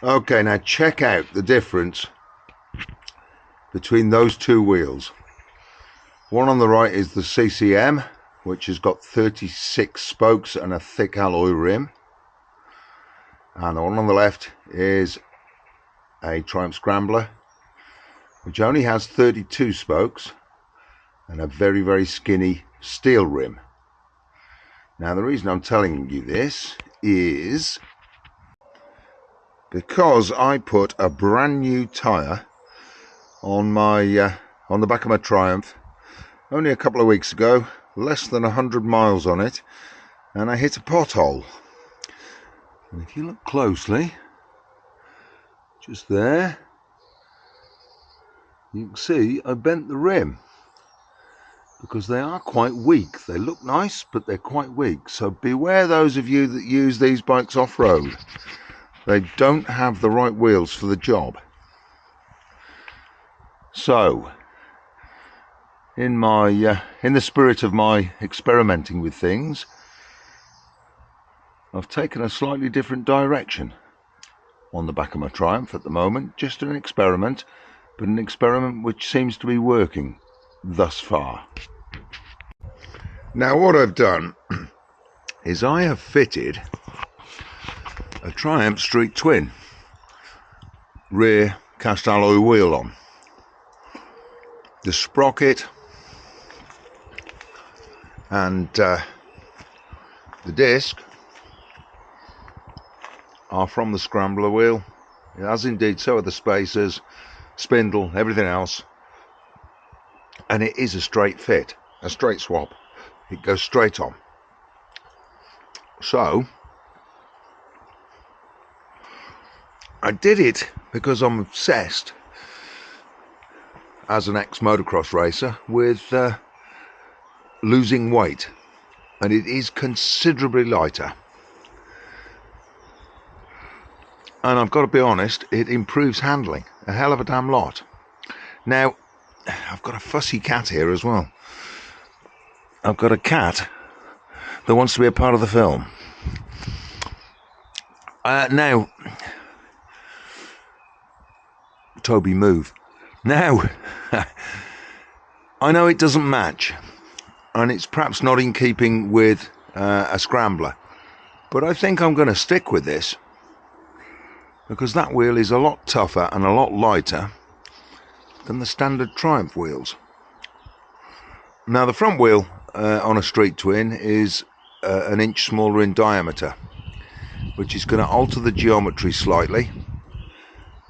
Okay, now check out the difference between those two wheels. One on the right is the CCM, which has got 36 spokes and a thick alloy rim. And the one on the left is a Triumph Scrambler, which only has 32 spokes and a very, very skinny steel rim. Now, the reason I'm telling you this is because I put a brand new tyre on the back of my Triumph only a couple of weeks ago, less than 100 miles on it, and I hit a pothole. And if you look closely, just there, you can see I bent the rim because they are quite weak. They look nice, but they're quite weak. So beware those of you that use these bikes off-road. They don't have the right wheels for the job. So, in the spirit of my experimenting with things, I've taken a slightly different direction on the back of my Triumph at the moment. Just an experiment, but an experiment which seems to be working thus far. Now, what I've done is I have fitted a Triumph Street Twin rear cast alloy wheel on. The sprocket and the disc are from the Scrambler wheel, as indeed so are the spacers, spindle, everything else, and it is a straight fit, a straight swap. It goes straight on. So I did it because I'm obsessed, as an ex-motocross racer, with losing weight, and it is considerably lighter. And I've got to be honest, it improves handling a hell of a damn lot. Now, I've got a fussy cat here as well. I've got a cat that wants to be a part of the film. Now, Toby, move. Now, I know it doesn't match, and it's perhaps not in keeping with a Scrambler, but I think I'm going to stick with this because that wheel is a lot tougher and a lot lighter than the standard Triumph wheels. Now, the front wheel on a Street Twin is an inch smaller in diameter, which is going to alter the geometry slightly,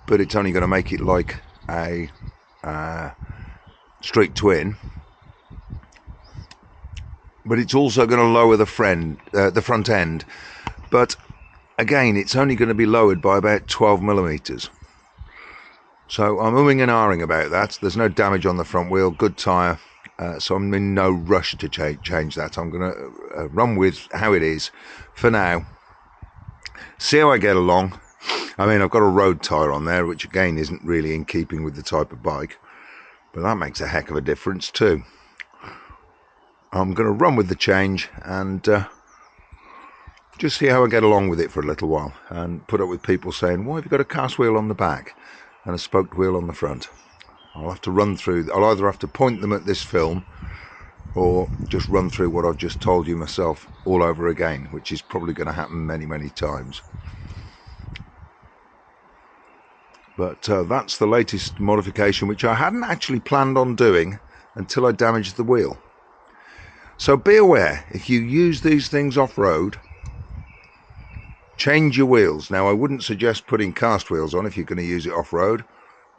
but it's only going to make it like a Street Twin. But it's also going to lower the front end, but again, it's only going to be lowered by about 12 millimeters. So I'm umming and ahhing about that. There's no damage on the front wheel, good tyre, so I'm in no rush to change that. I'm going to run with how it is for now, see how I get along. I mean, I've got a road tyre on there, which again isn't really in keeping with the type of bike, but that makes a heck of a difference too. I'm going to run with the change and just see how I get along with it for a little while, and put up with people saying, why have you got a cast wheel on the back and a spoked wheel on the front? I'll have to run through, I'll either have to point them at this film or just run through what I've just told you myself all over again, which is probably going to happen many, many times. But that's the latest modification, which I hadn't actually planned on doing until I damaged the wheel. So be aware, if you use these things off-road, change your wheels. Now, I wouldn't suggest putting cast wheels on if you're going to use it off-road,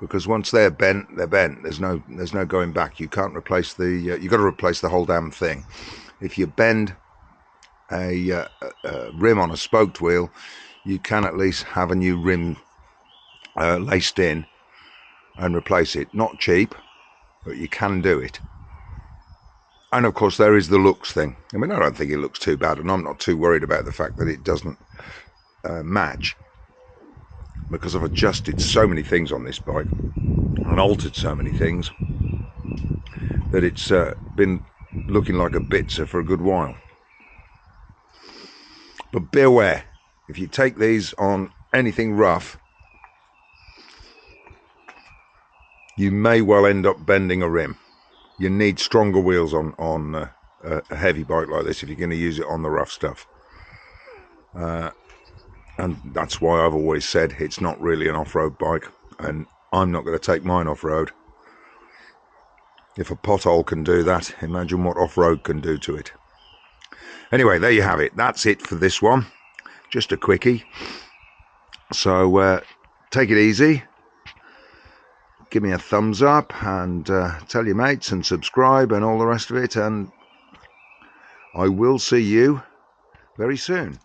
because once they're bent, they're bent. There's no going back. You can't replace you've got to replace the whole damn thing. If you bend a rim on a spoked wheel, you can at least have a new rim laced in and replace it. Not cheap, but you can do it. And of course, there is the looks thing. I mean, I don't think it looks too bad, and I'm not too worried about the fact that it doesn't match, because I've adjusted so many things on this bike and altered so many things that it's been looking like a bitzer for a good while. But beware, if you take these on anything rough, you may well end up bending a rim. You need stronger wheels on a heavy bike like this if you're going to use it on the rough stuff. And that's why I've always said it's not really an off-road bike, and I'm not going to take mine off-road. If a pothole can do that, imagine what off-road can do to it. Anyway, there you have it. That's it for this one. Just a quickie. So take it easy. Give me a thumbs up and tell your mates and subscribe and all the rest of it. And I will see you very soon.